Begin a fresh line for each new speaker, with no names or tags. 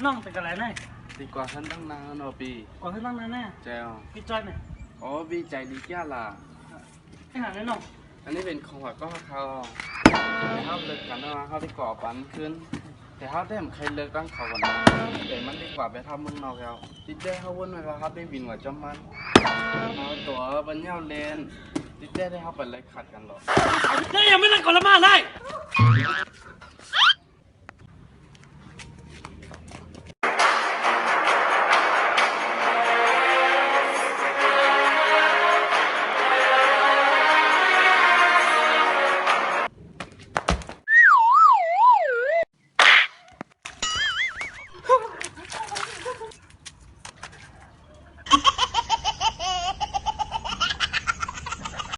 น้องเป็นกันไรแน่
ดีกว่าฉันตั้งนานแล้วปี
ก่อนที่ตั้งนั้นแน่
เจ้า
พี่จ้อยเนี่ย
อ๋อบีใจดีแก่ล่ะ
ให้หาแน่น้อง
อันนี้เป็นของขวัญก็เขาเขาเลิกกันแล้วเขาได้ก่อปันขึ้นแต่เขาได้ใครเลิกตั้งเขาก่อนนะแต่มันดีกว่าไปทำมึงนอกแล้วติดได้เขาวนไปว่าเขาได้บินกว่าจอมมันเขาตัวบันเน่าเลนติดได้เขาไปเลยขัดกันหรอก
ได้ยังไม่นั่งก่อนละมาได้